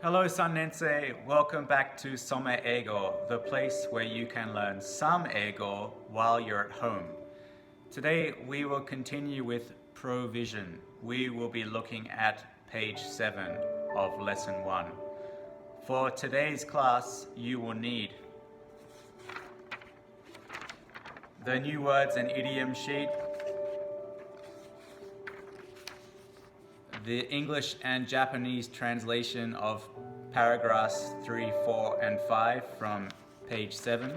Hello Sannensei, welcome back to Some Eigo, the place where you can learn some Eigo while you're at home. Today we will continue with provision. We will be looking at page 7 of lesson 1. For today's class, you will need the new words and idiom sheet, the English and Japanese translation of paragraphs 3, 4, and 5 from page 7.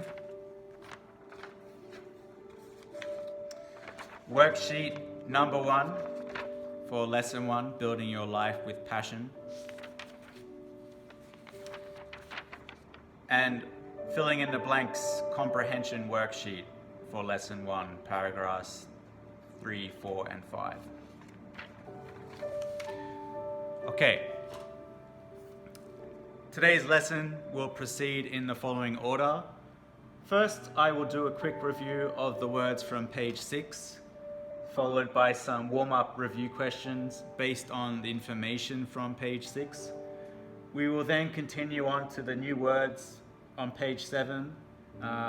Worksheet number 1 for lesson 1, Building Your Life with Passion. And filling in the blanks comprehension worksheet for lesson 1, paragraphs 3, 4, and 5. Okay, today's lesson will proceed in the following order. First, I will do a quick review of the words from page 6, followed by some warm-up review questions based on the information from page 6. We will then continue on to the new words on page 7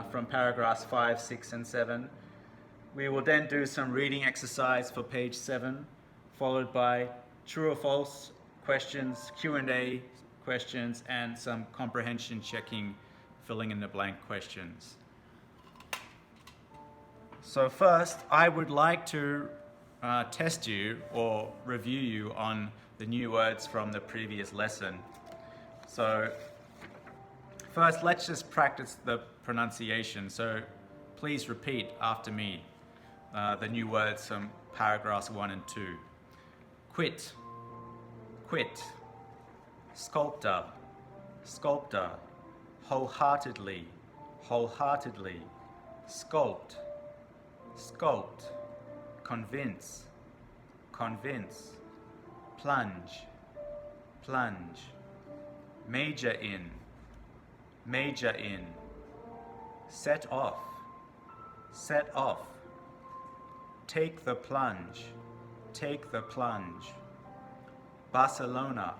from paragraphs 5, 6, and 7. We will then do some reading exercise for page 7, followed by true or false questions, Q&A questions, and some comprehension checking, filling in the blank questions. So first, I would like to test you or review you on the new words from the previous lesson. So first, let's just practice the pronunciation. So please repeat after me the new words from paragraphs 1 and 2. Quit, quit. Sculptor, sculptor. Wholeheartedly, wholeheartedly. Sculpt, sculpt. Convince, convince. Plunge, plunge. Major in, major in. Set off, set off. Take the plunge, take the plunge. Barcelona,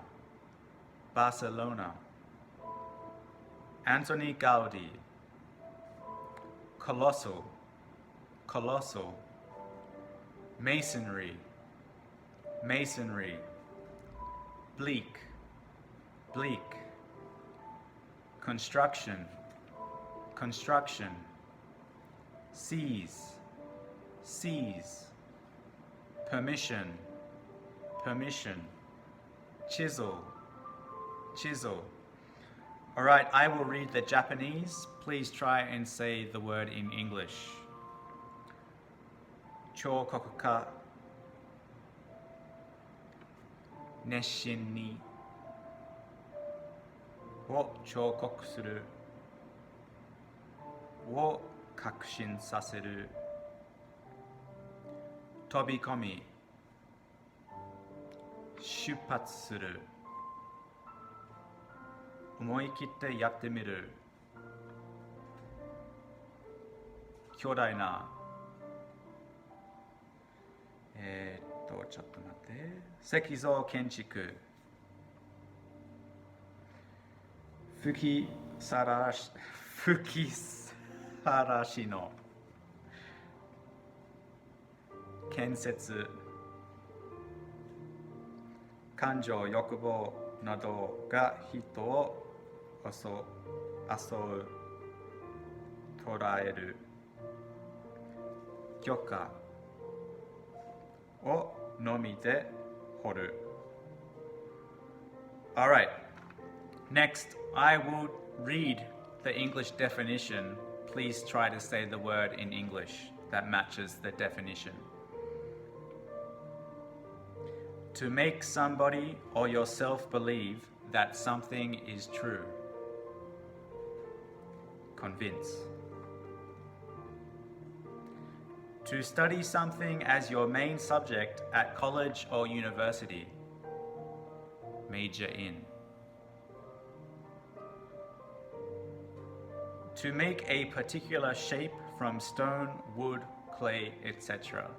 Barcelona. Anthony Gaudi. Colossal, colossal. Masonry, masonry. Bleak, bleak. Construction, construction. Seize, seize. Permission, permission. Chisel, chisel. All right, I will read the Japanese. Please try and say the word in English. 彫刻家、熱心にを彫刻するを確信させる飛び込み出発する思い切ってやってみる巨大なちょっと待って石像建築吹きさらしの建設感情欲望などが人を襲う捉える許可をのみで掘る Alright, next I will read the English definition. Please try to say the word in English that matches the definition. To make somebody or yourself believe that something is true. Convince. To study something as your main subject at college or university. Major in. To make a particular shape from stone, wood, clay, etc.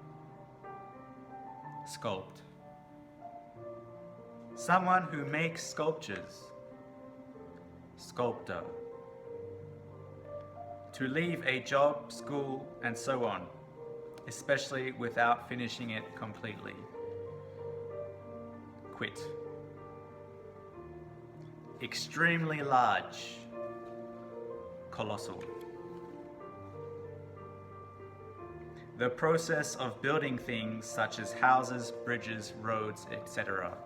Sculpt. Someone who makes sculptures. sculptor. To leave a job, school, and so on, especially without finishing it completely. Quit. Extremely large, colossal. The process of building things such as houses, bridges, roads, etc.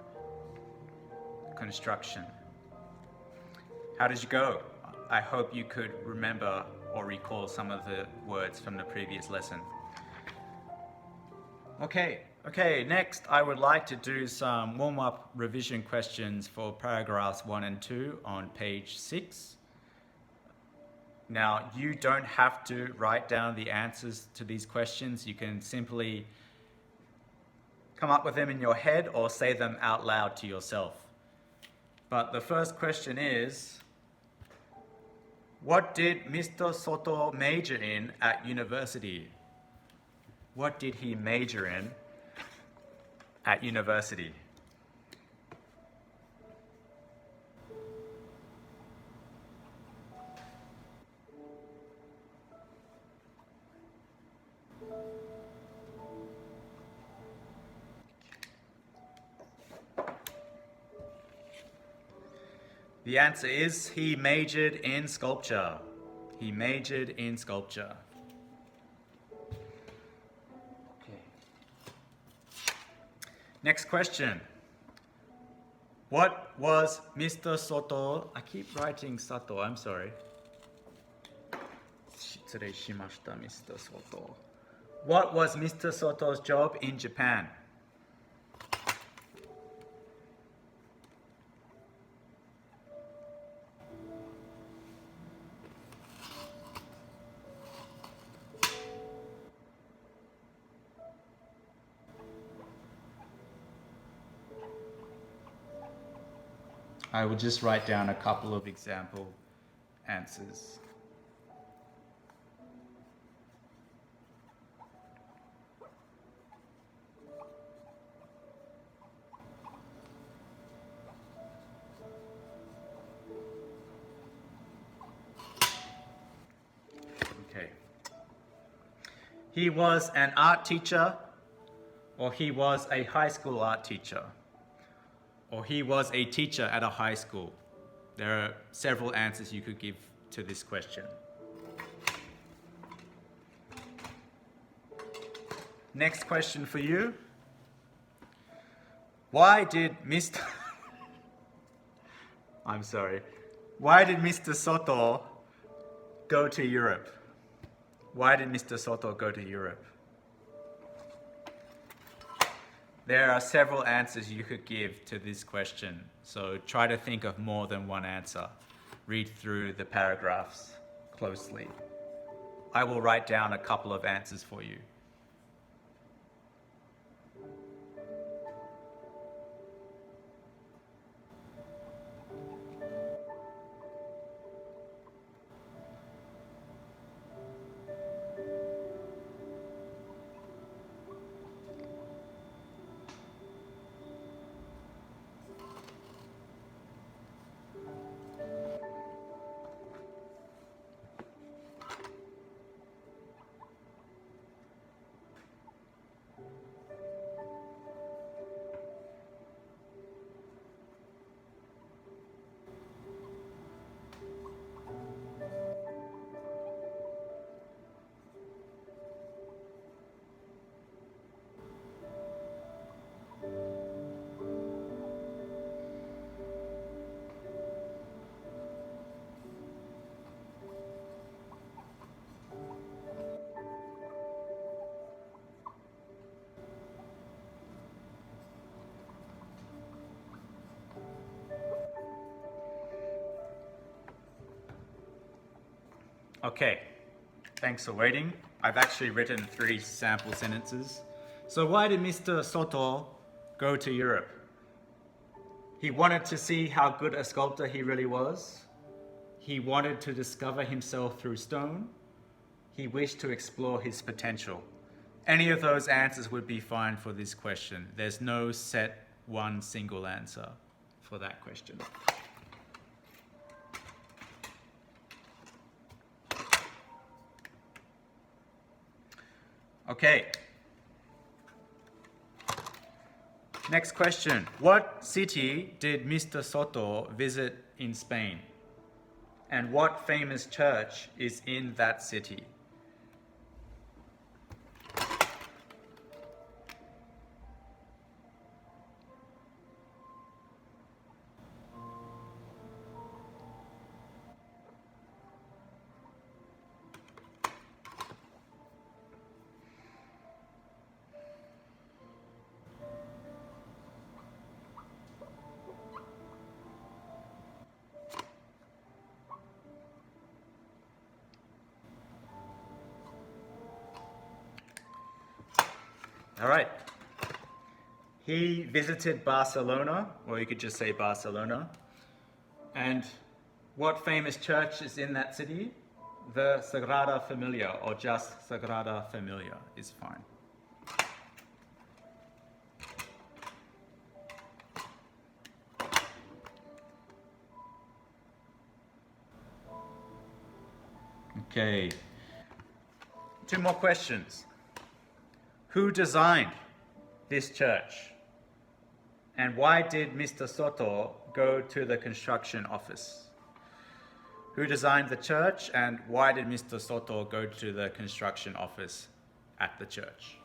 Construction. How did you go? I hope you could remember or recall some of the words from the previous lesson. Okay, next I would like to do some warm-up revision questions for paragraphs 1 and 2 on page 6. Now, you don't have to write down the answers to these questions. You can simply come up with them in your head or say them out loud to yourself. But the first question is, what did Mr. Soto major in at university? What did he major in at university? The answer is he majored in sculpture. He majored in sculpture. Okay. Next question. What was Mr. Soto? I keep writing Sato, I'm sorry. 失礼しました, Mr. Soto. What was Mr. Soto's job in Japan? I will just write down a couple of example answers. Okay. He was an art teacher, or he was a high school art teacher, or he was a teacher at a high school. There are several answers you could give to this question. Next question for you. Why did Mr. I'm sorry. Why did Mr. Soto go to Europe? Why did Mr. Soto go to Europe? There are several answers you could give to this question, so try to think of more than one answer. Read through the paragraphs closely. I will write down a couple of answers for you. Okay, thanks for waiting. I've actually written 3 sample sentences. So why did Mr. Soto go to Europe? He wanted to see how good a sculptor he really was. He wanted to discover himself through stone. He wished to explore his potential. Any of those answers would be fine for this question. There's no set one single answer for that question. Okay. Next question. What city did Mr. Soto visit in Spain? And what famous church is in that city? All right. He visited Barcelona, or you could just say Barcelona. And what famous church is in that city? The Sagrada Familia, or just Sagrada Familia is fine. Okay. 2 more questions. Who designed this church? And why did Mr. Soto go to the construction office? Who designed the church, and why did Mr. Soto go to the construction office at the church?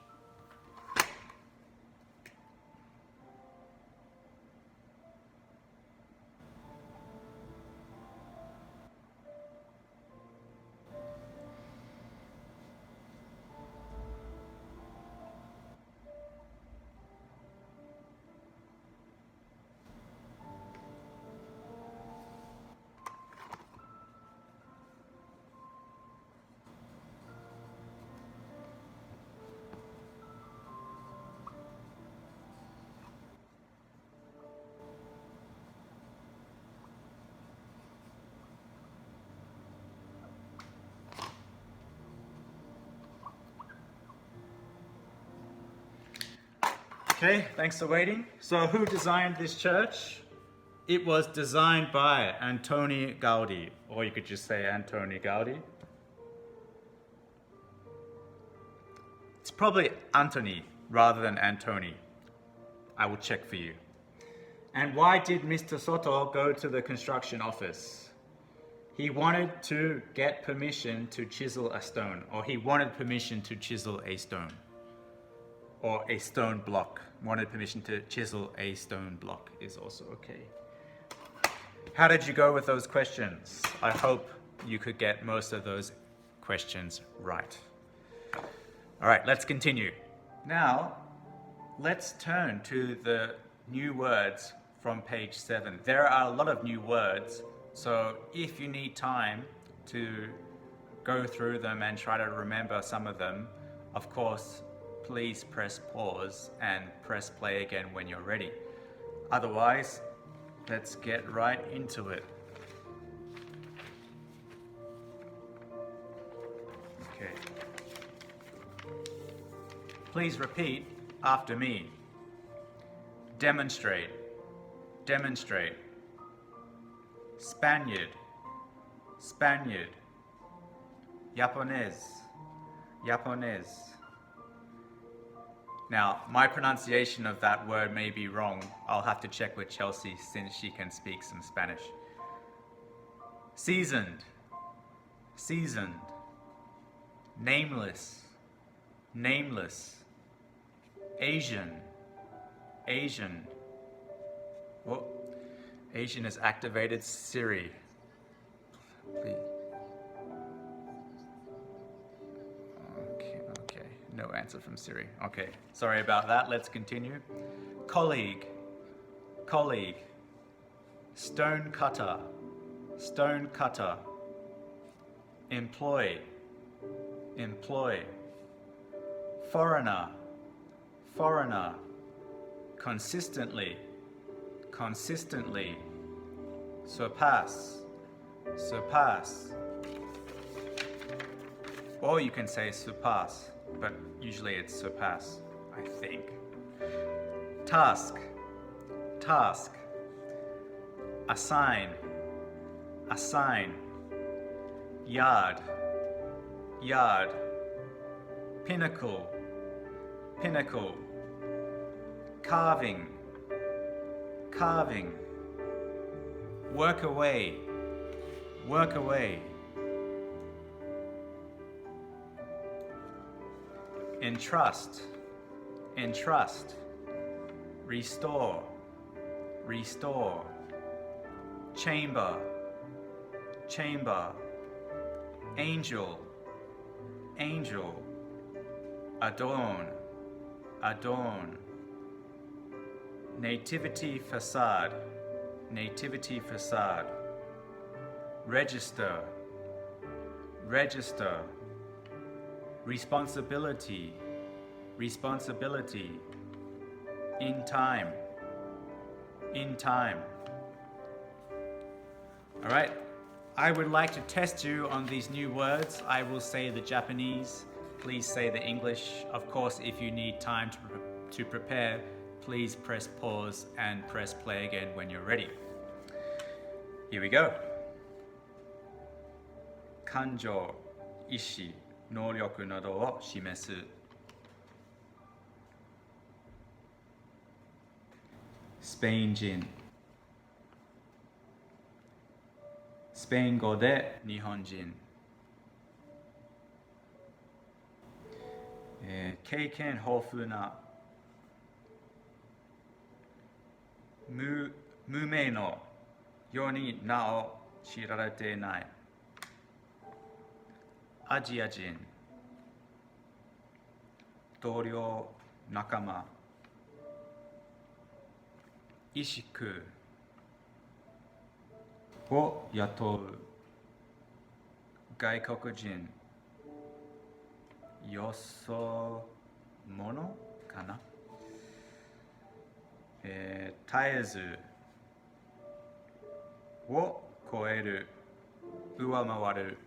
Okay, thanks for waiting. So who designed this church? It was designed by Antoni Gaudi, or you could just say Antoni Gaudi. It's probably Antoni rather than Antoni. I will check for you. And why did Mr. Soto go to the construction office? He wanted to get permission to chisel a stone, or he wanted permission to chisel a stone, or a stone block. Wanted permission to chisel a stone block is also okay. How did you go with those questions? I hope you could get most of those questions right. All right, let's continue. Now, let's turn to the new words from page 7. There are a lot of new words, so if you need time to go through them and try to remember some of them, of course, please press pause and press play again when you're ready. Otherwise, let's get right into it. Okay. Please repeat after me. Demonstrate, demonstrate. Spaniard, Spaniard. Japonés, Japonés. Now, my pronunciation of that word may be wrong. I'll have to check with Chelsea since she can speak some Spanish. Seasoned, seasoned. Nameless, nameless. Asian, Asian. Oh, Asian has activated Siri. Please. Okay, no answer from Siri. Okay, sorry about that. Let's continue. Colleague, colleague. Stone cutter, stone cutter. Employ, employ. Foreigner, foreigner. Consistently, consistently. Surpass, surpass. Or you can say surpass, but usually it's surpass, I think. Task, task. Assign, assign. Yard, yard. pinnacle, pinnacle. Carving, carving. Work away, work away. Entrust, entrust. Restore, restore. Chamber, chamber. Angel, angel. Adorn, adorn. Nativity facade, nativity facade. Register, register. Responsibility, responsibility. In time, in time. All right, I would like to test you on these new words. I will say the Japanese, please say the English. Of course, if you need time to prepare, please press pause and press play again when you're ready. Here we go. 感情、意志、能力などを示す。スペイン人。スペイン語で日本人。経験豊富な無名のように名を知られていないアジア人同僚仲間意識を雇う外国人よそ者かな絶えずを超える上回る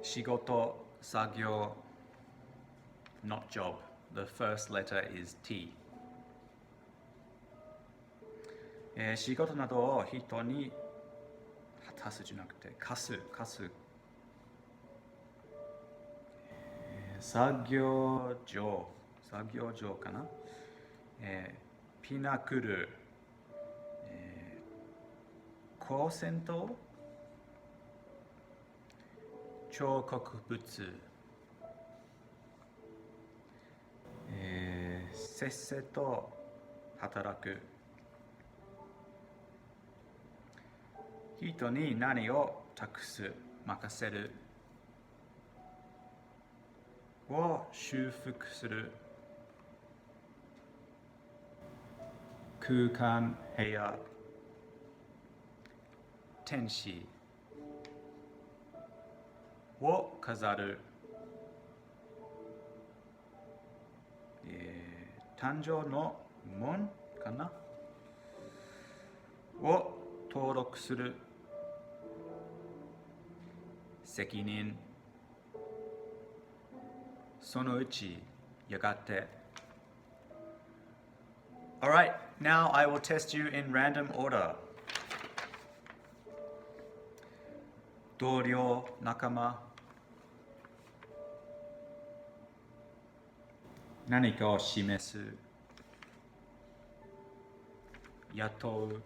仕事作業 not job the first letter is T 仕事などを人に果たすじゃなくて貸す作業場かな、ピナクル、高専と彫刻物、せっせと働く人に何を託す任せるを修復する空間部屋天使を飾る、誕生の門かなを登録する責任そのうちやがて Alright, now I will test you in random order 同僚仲間何かを示す雇う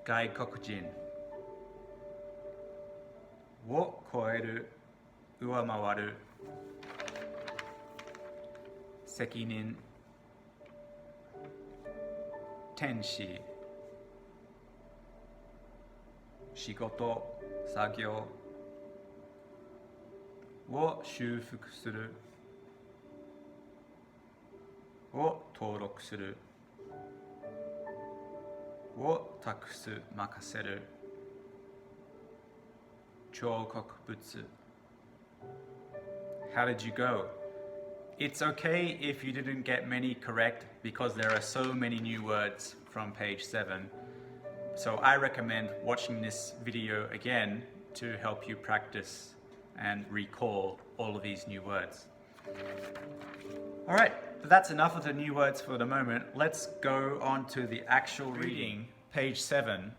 外国人を超える上回る責任天使仕事作業を修復するを登録するを託す任せる彫刻物 How did you go? It's okay if you didn't get many correct because there are so many new words from page 7. So I recommend watching this video again to help you practice and recall all of these new words. Alright, that's enough of the new words for the moment. Let's go on to the actual reading, page 7.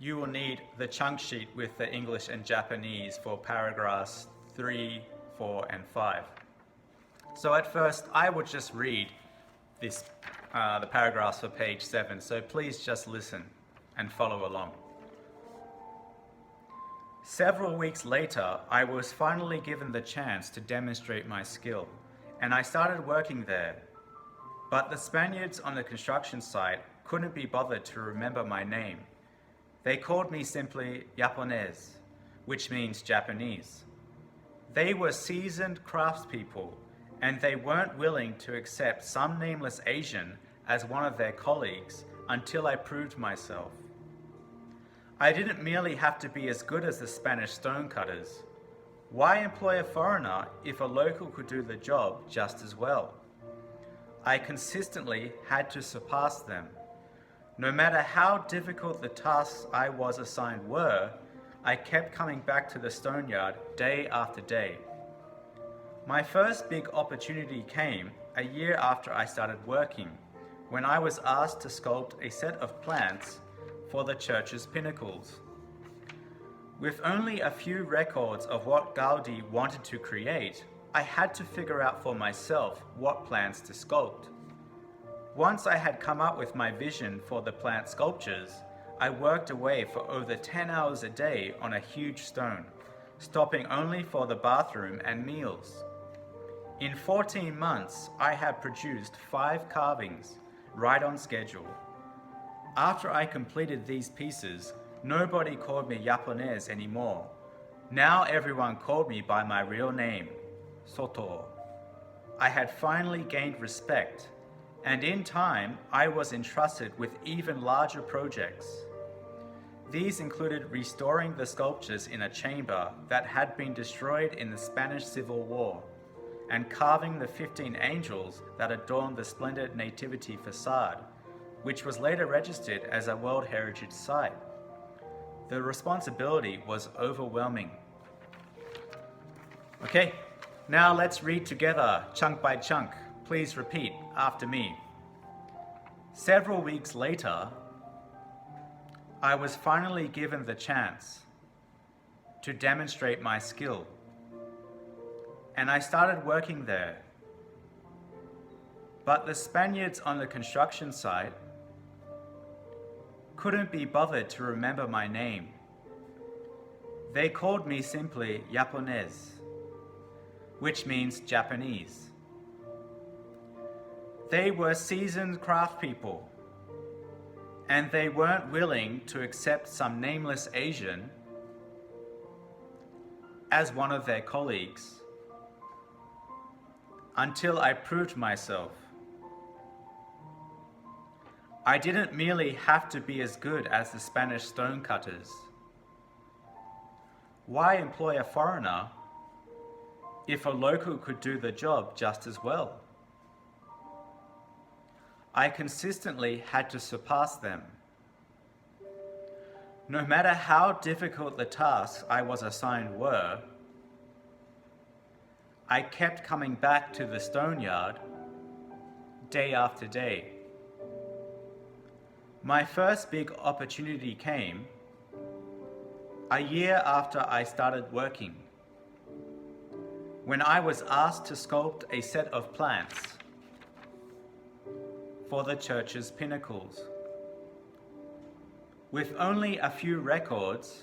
you will need the chunk sheet with the English and Japanese for paragraphs 3, 4, and 5. So at first, I would just read the paragraphs for page 7, so please just listen and follow along. Several weeks later, I was finally given the chance to demonstrate my skill, and I started working there. But the Spaniards on the construction site couldn't be bothered to remember my name. They called me simply Japonés, which means Japanese. They were seasoned craftspeople, and they weren't willing to accept some nameless Asian as one of their colleagues until I proved myself. I didn't merely have to be as good as the Spanish stonecutters. Why employ a foreigner if a local could do the job just as well? I consistently had to surpass them. No matter how difficult the tasks I was assigned were, I kept coming back to the stoneyard day after day. My first big opportunity came a year after I started working, when I was asked to sculpt a set of plants for the church's pinnacles. With only a few records of what Gaudi wanted to create, I had to figure out for myself what plants to sculpt. Once I had come up with my vision for the plant sculptures, I worked away for over 10 hours a day on a huge stone, stopping only for the bathroom and meals. In 14 months, I had produced 5 carvings, right on schedule. After I completed these pieces, nobody called me Japonés anymore. Now everyone called me by my real name, Soto. I had finally gained respect, and in time, I was entrusted with even larger projects. These included restoring the sculptures in a chamber that had been destroyed in the Spanish Civil War, and carving the 15 angels that adorned the splendid Nativity facade, which was later registered as a World Heritage Site. The responsibility was overwhelming. Okay, now let's read together, chunk by chunk. Please repeat after me. Several weeks later, I was finally given the chance to demonstrate my skill, and I started working there. But the Spaniards on the construction site couldn't be bothered to remember my name. They called me simply Japonés, which means Japanese. They were seasoned craftspeople, and they weren't willing to accept some nameless Asian as one of their colleagues until I proved myself. I didn't merely have to be as good as the Spanish stonecutters. Why employ a foreigner if a local could do the job just as well? I consistently had to surpass them. No matter how difficult the tasks I was assigned were, I kept coming back to the stoneyard day after day. My first big opportunity came a year after I started working, when I was asked to sculpt a set of plants for the church's pinnacles. With only a few records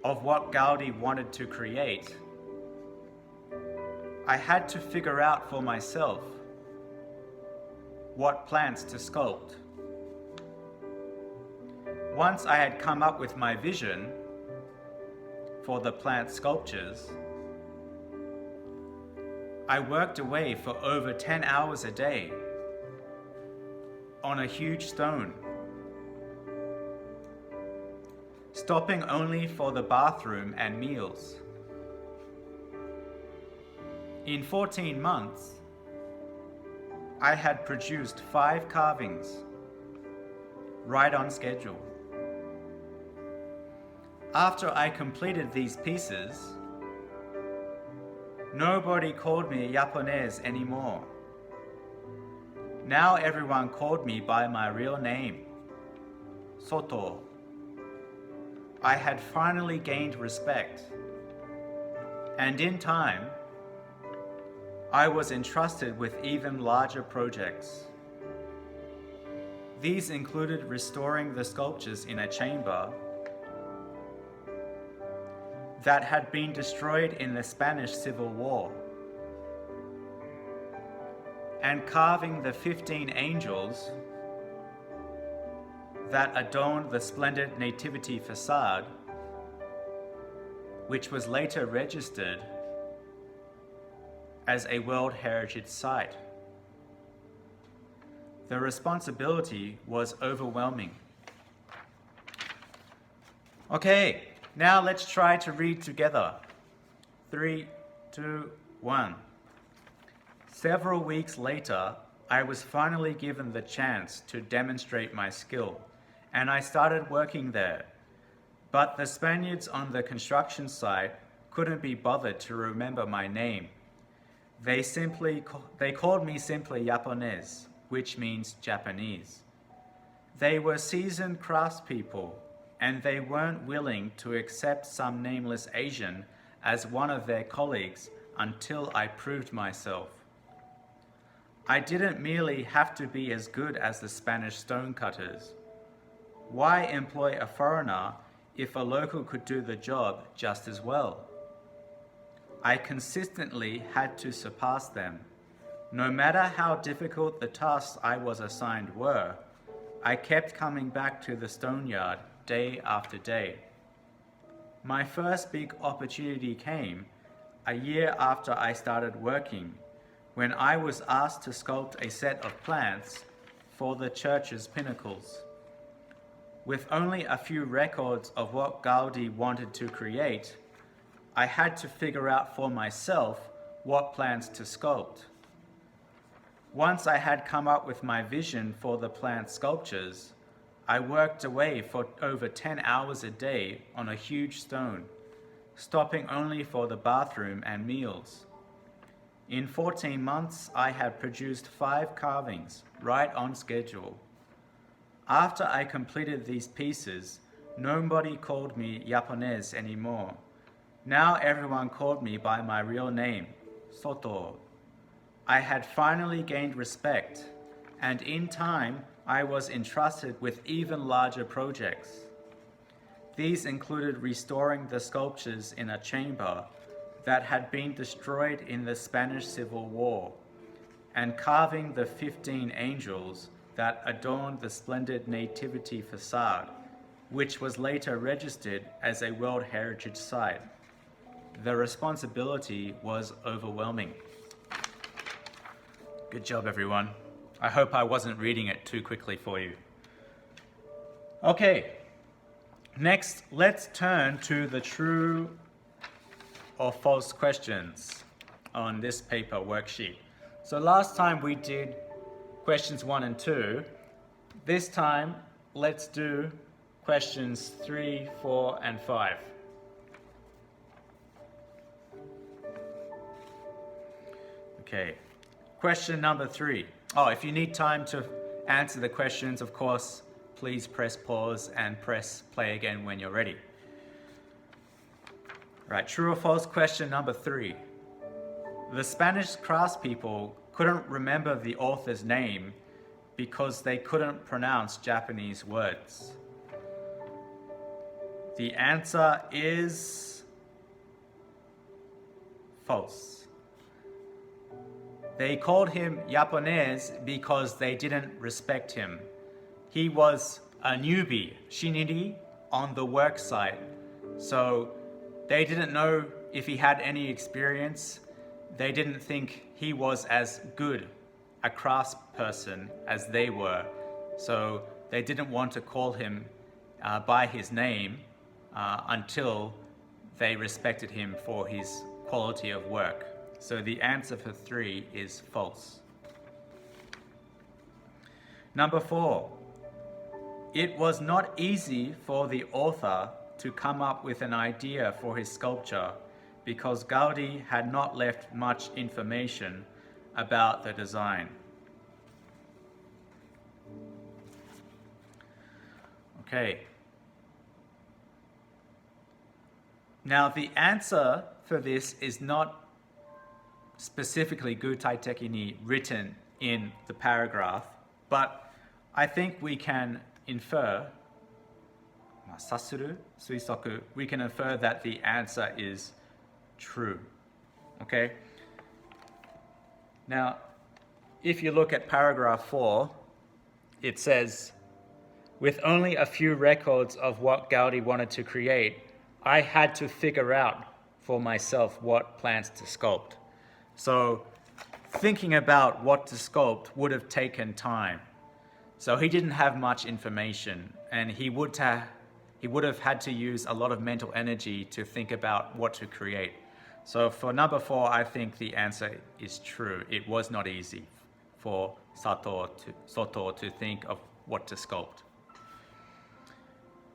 of what Gaudi wanted to create, I had to figure out for myself what plants to sculpt. Once I had come up with my vision for the plant sculptures, I worked away for over 10 hours a day on a huge stone, stopping only for the bathroom and meals. In 14 months, I had produced 5 carvings, right on schedule. After I completed these pieces, nobody called me Japonés anymore. Now everyone called me by my real name, Soto. I had finally gained respect, and in time, I was entrusted with even larger projects. These included restoring the sculptures in a chamber that had been destroyed in the Spanish Civil War, and carving the 15 angels that adorned the splendid nativity facade, which was later registered as a World Heritage Site. The responsibility was overwhelming. Okay, now let's try to read together. 3, 2, 1. Several weeks later, I was finally given the chance to demonstrate my skill, and I started working there. But the Spaniards on the construction site couldn't be bothered to remember my name. They called me simply Japonés, which means Japanese. They were seasoned craftspeople, and they weren't willing to accept some nameless Asian as one of their colleagues until I proved myself. I didn't merely have to be as good as the Spanish stonecutters. Why employ a foreigner if a local could do the job just as well? I consistently had to surpass them. No matter how difficult the tasks I was assigned were, I kept coming back to the stone yard day after day. My first big opportunity came a year after I started working, when I was asked to sculpt a set of plants for the church's pinnacles. With only a few records of what Gaudi wanted to create, I had to figure out for myself what plants to sculpt. Once I had come up with my vision for the plant sculptures, I worked away for over 10 hours a day on a huge stone, stopping only for the bathroom and meals. In 14 months, I had produced 5 carvings, right on schedule. After I completed these pieces, nobody called me Japonés anymore. Now everyone called me by my real name, Soto. I had finally gained respect, and in time, I was entrusted with even larger projects. These included restoring the sculptures in a chamber that had been destroyed in the Spanish Civil War, and carving the 15 angels that adorned the splendid nativity facade, which was later registered as a World Heritage Site. The responsibility was overwhelming. Good job, everyone. I hope I wasn't reading it too quickly for you. Okay, next let's turn to the true or false questions on this paper worksheet. So last time we did questions 1 and 2. This time, let's do questions 3, 4, and 5. Okay, question number 3. Oh, if you need time to answer the questions, of course, please press pause and press play again when you're ready. Right, true or false question number 3. The Spanish craftspeople couldn't remember the author's name because they couldn't pronounce Japanese words. The answer is false. They called him Japonés because they didn't respect him. He was a newbie, shiniri, on the work site. So they didn't know if he had any experience. They didn't think he was as good a craftsperson as they were. So they didn't want to call him by his name until they respected him for his quality of work. So the answer for 3 is false. Number 4. It was not easy for the author to come up with an idea for his sculpture because Gaudi had not left much information about the design. Okay. Now the answer for this is not specifically gutaitekini ni written in the paragraph, but I think we can infer, sasuru, suisoku, we can infer that the answer is true. Okay? Now, if you look at paragraph 4, it says, with only a few records of what Gaudi wanted to create, I had to figure out for myself what plants to sculpt. So thinking about what to sculpt would have taken time. So he didn't have much information, and he would have had to use a lot of mental energy to think about what to create. So for number 4, I think the answer is true. It was not easy for Soto to think of what to sculpt.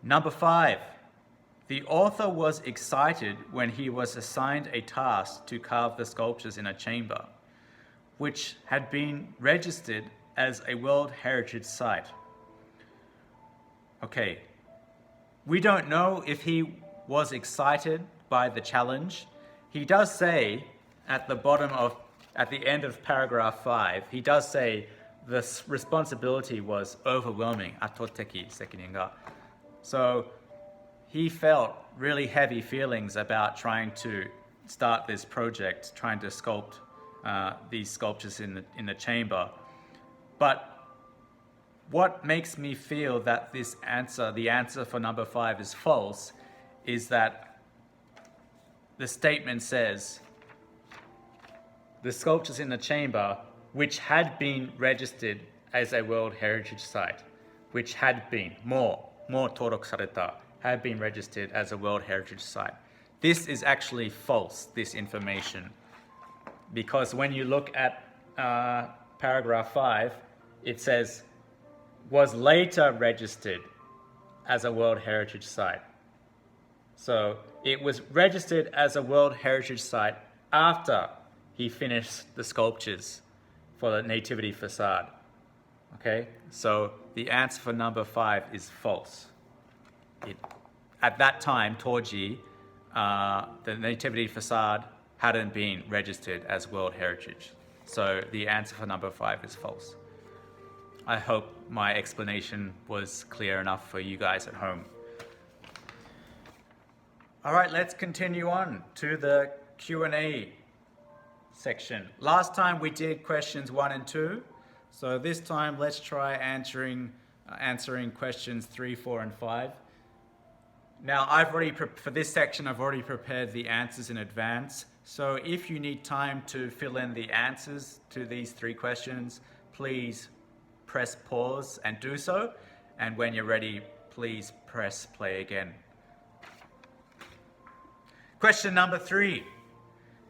Number 5, the author was excited when he was assigned a task to carve the sculptures in a chamber, which had been registered as a World Heritage Site. Okay, we don't know if he was excited by the challenge. He does say at the end of paragraph 5, he does say the responsibility was overwhelming, atoteki sekirin ga. So he felt really heavy feelings about trying to start this project, trying to sculpt these sculptures in the chamber. But what makes me feel that the answer for number 5 is false, is that the statement says, the sculptures in the chamber, which had been registered as a World Heritage Site, which had been, had been registered as a World Heritage Site. This is actually false, this information, because when you look at paragraph 5, it says, was later registered as a World Heritage Site. So it was registered as a World Heritage Site after he finished the sculptures for the Nativity facade. Okay, so the answer for number 5 is false. At that time, Toji, the Nativity facade hadn't been registered as World Heritage. So the answer for number 5 is false. I hope my explanation was clear enough for you guys at home. All right, let's continue on to the Q&A section. Last time we did questions 1 and 2, so this time let's try answering questions 3, 4, and 5. Now, for this section, I've already prepared the answers in advance. So if you need time to fill in the answers to these 3 questions, please press pause and do so. And when you're ready, please press play again. Question number 3.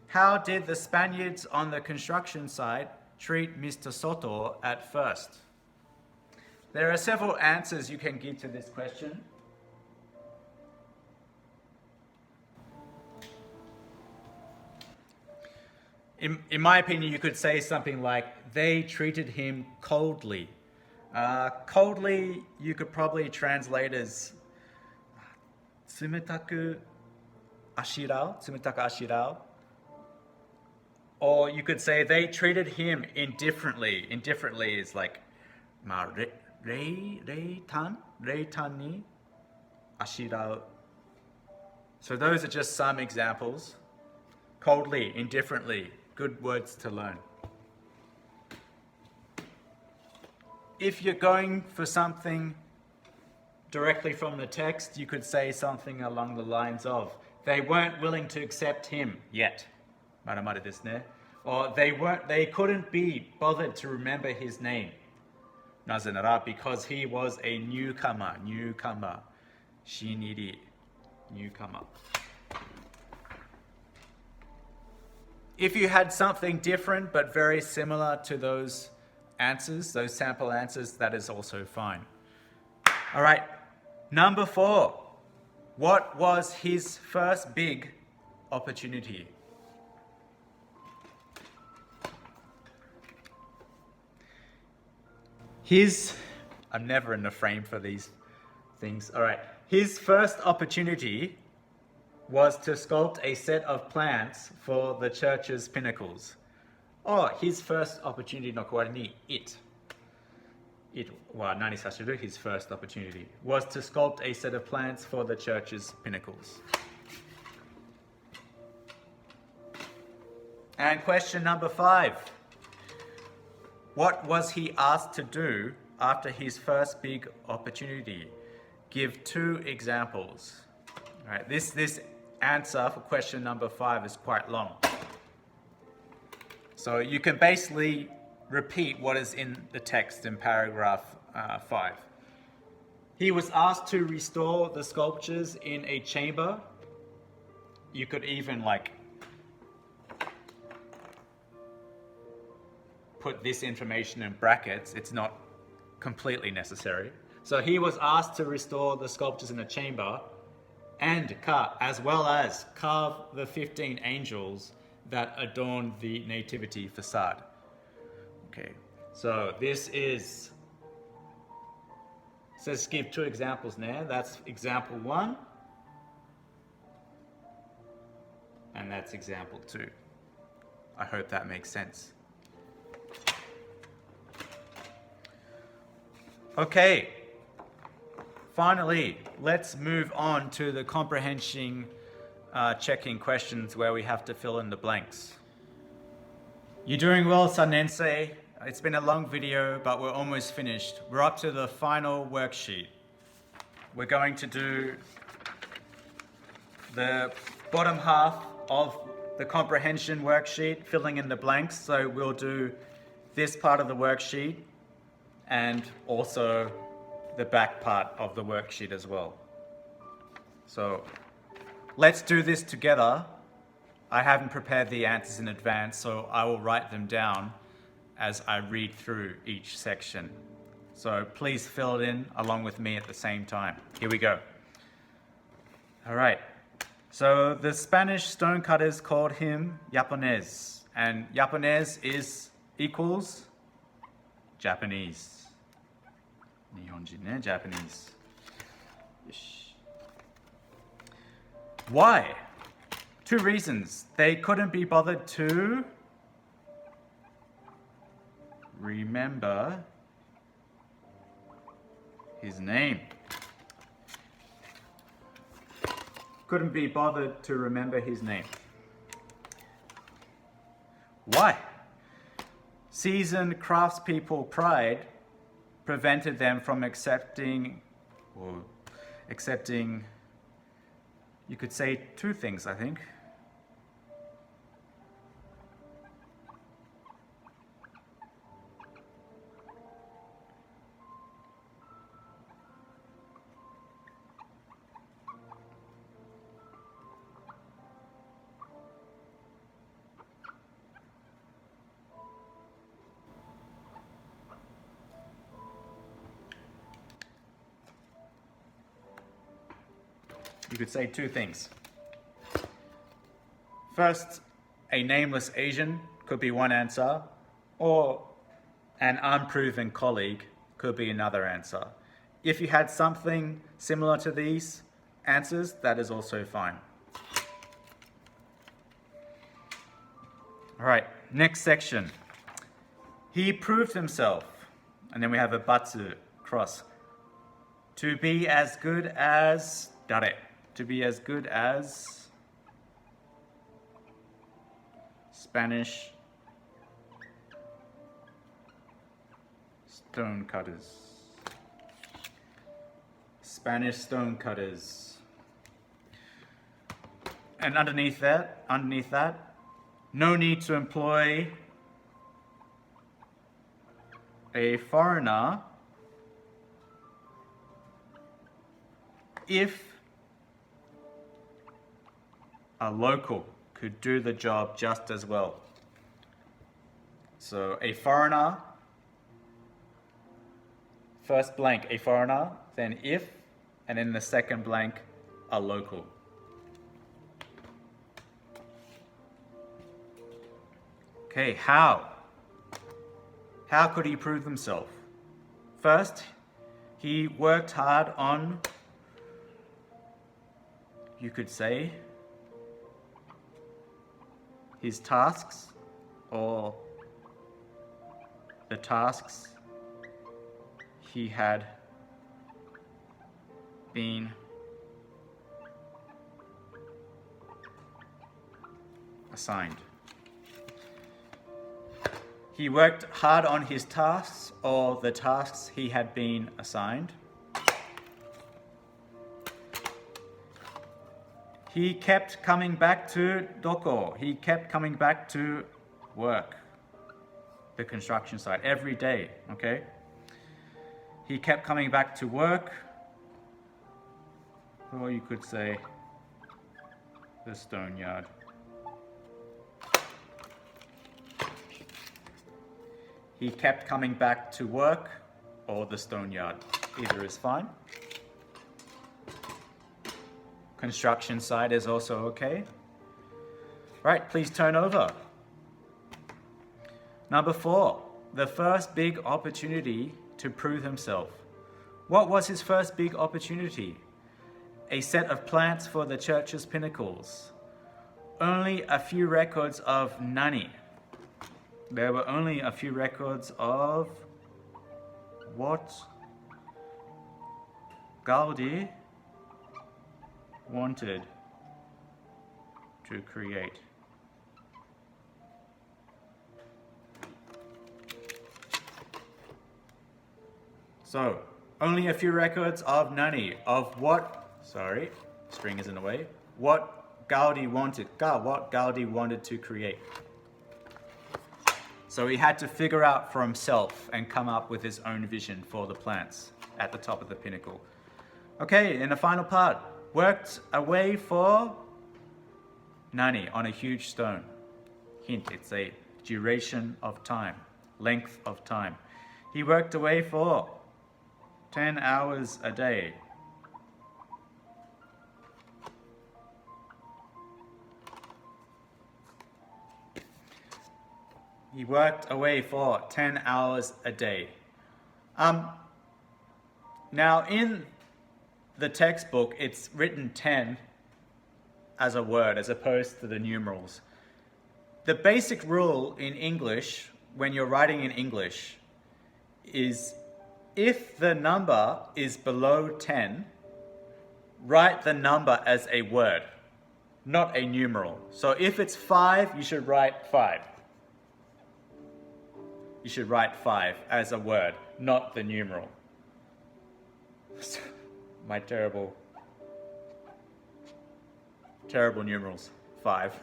How did the Spaniards on the construction site treat Mr. Soto at first? There are several answers you can give to this question. In my opinion, you could say something like, they treated him coldly. Coldly, you could probably translate as tsumetaku ashirao. Or you could say they treated him indifferently. Indifferently is like, reitan ni ashirao. So those are just some examples. Coldly, indifferently. Good words to learn. If you're going for something directly from the text, you could say something along the lines of, they weren't willing to accept him yet. Or they couldn't be bothered to remember his name. Nazenara, because he was a newcomer. Shiniri, newcomer. If you had something different but very similar to those answers, those sample answers, that is also fine. All right, number 4. What was his first big opportunity? I'm never in the frame for these things. All right. His first opportunity was to sculpt a set of plants for the church's pinnacles. Oh, his first opportunity no kawarani it. Nani sashiru, his first opportunity was to sculpt a set of plants for the church's pinnacles. And question number 5. What was he asked to do after his first big opportunity? Give 2 examples. All right, this answer for question number 5 is quite long. So you can basically repeat what is in the text in paragraph 5. He was asked to restore the sculptures in a chamber. You could even put this information in brackets. It's not completely necessary. So he was asked to restore the sculptures in a chamber and as well as carve the 15 angels that adorn the nativity facade. Okay, so this says give 2 examples now. That's example 1 and that's example 2. I hope that makes sense. Okay, finally, let's move on to the comprehension checking questions where we have to fill in the blanks. You're doing well, Sanensei. It's been a long video, but we're almost finished. We're up to the final worksheet. We're going to do the bottom half of the comprehension worksheet, filling in the blanks. So we'll do this part of the worksheet and also the back part of the worksheet as well. So let's do this together. I haven't prepared the answers in advance, so I will write them down as I read through each section. So please fill it in along with me at the same time. Here we go. All right. So the Spanish stonecutters called him Japonés, and Japonés equals Japanese. Nihonjin ne Japanese. Why? 2 reasons. They couldn't be bothered to remember his name. Couldn't be bothered to remember his name. Why? Seasoned craftspeople pride prevented them from accepting, you could say 2 things, I think. You could say 2 things. First, a nameless Asian could be one answer, or an unproven colleague could be another answer. If you had something similar to these answers, that is also fine. All right, next section. He proved himself, and then we have a batsu, cross. To be as good as dare. To be as good as Spanish stonecutters. Spanish stonecutters. And underneath that, no need to employ a foreigner if a local could do the job just as well. So a foreigner, first blank, a foreigner, then if, and then the second blank, a local. Okay, how? How could he prove himself? First, he worked hard on you could say his tasks or the tasks he had been assigned. He worked hard on his tasks or the tasks he had been assigned. He kept coming back to doko. He kept coming back to work, the construction site, every day, okay? He kept coming back to work, or you could say the stone yard. He kept coming back to work or the stone yard. Either is fine. Construction site is also okay. Right, please turn over. Number 4, the first big opportunity to prove himself. What was his first big opportunity? A set of plants for the church's pinnacles. Only a few records of nani. There were only a few records of what Gaudi wanted to create. So, only a few records of nani, of what, sorry, string is in the way, what Gaudi wanted, what Gaudi wanted to create. So he had to figure out for himself and come up with his own vision for the plants at the top of the pinnacle. Okay, in the final part, worked away for nani on a huge stone. Hint, it's a duration of time, length of time. He worked away for 10 hours a day. He worked away for 10 hours a day. Now in the textbook, it's written 10 as a word as opposed to the numerals. The basic rule in English, when you're writing in English, is if the number is below 10, write the number as a word, not a numeral. So if it's 5, you should write 5. You should write 5 as a word, not the numeral. My terrible numerals. 5.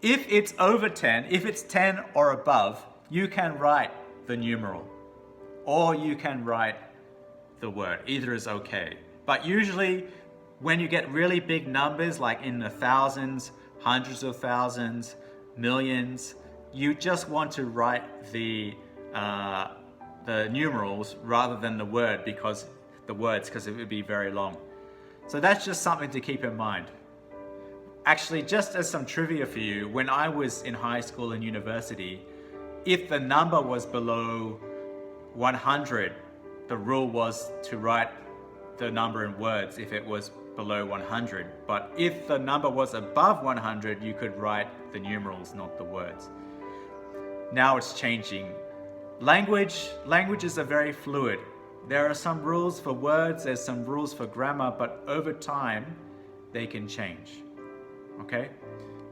If it's over 10, if it's 10 or above, you can write the numeral, or you can write the word. Either is okay. But usually, when you get really big numbers, like in the thousands, hundreds of thousands, millions, you just want to write the numerals rather than the word because it would be very long. So that's just something to keep in mind. Actually, just as some trivia for you, when I was in high school and university, if the number was below 100, the rule was to write the number in words if it was below 100. But if the number was above 100, you could write the numerals, not the words. Now it's changing. Languages are very fluid. There are some rules for words, there's some rules for grammar, but over time, they can change. Okay?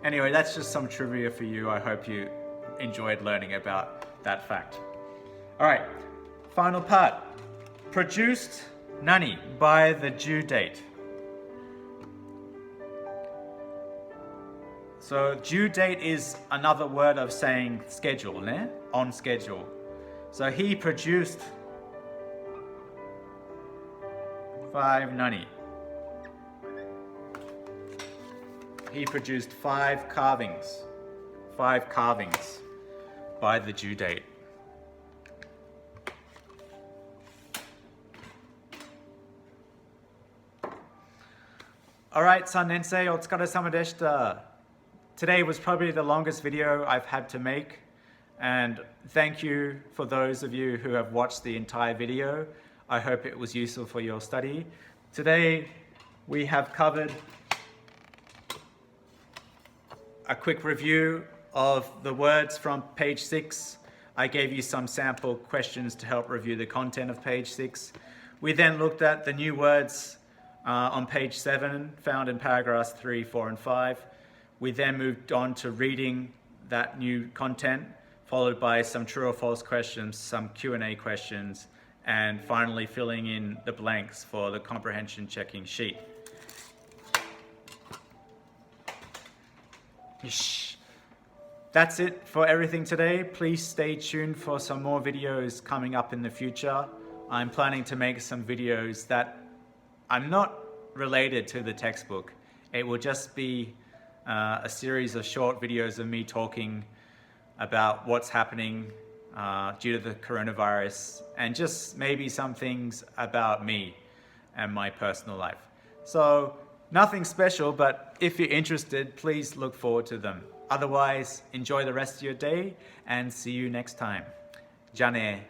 Anyway, that's just some trivia for you. I hope you enjoyed learning about that fact. All right, final part. Produced nani by the due date. So due date is another word of saying schedule, ne? On schedule. So he produced 5 nani. He produced 5 carvings. 5 carvings by the due date. All right, 3年生お疲れ様でした。Today was probably the longest video I've had to make, and thank you for those of you who have watched the entire video. I hope it was useful for your study. Today, we have covered a quick review of the words from page 6. I gave you some sample questions to help review the content of page 6. We then looked at the new words on page 7, found in paragraphs 3, 4, and 5. We then moved on to reading that new content, followed by some true or false questions, some Q&A questions, and finally filling in the blanks for the comprehension checking sheet. That's it for everything today. Please stay tuned for some more videos coming up in the future. I'm planning to make some videos that are not related to the textbook. It will just be a series of short videos of me talking about what's happening due to the coronavirus, and just maybe some things about me and my personal life. So nothing special, but if you're interested, please look forward to them. Otherwise, enjoy the rest of your day and see you next time. Ja ne.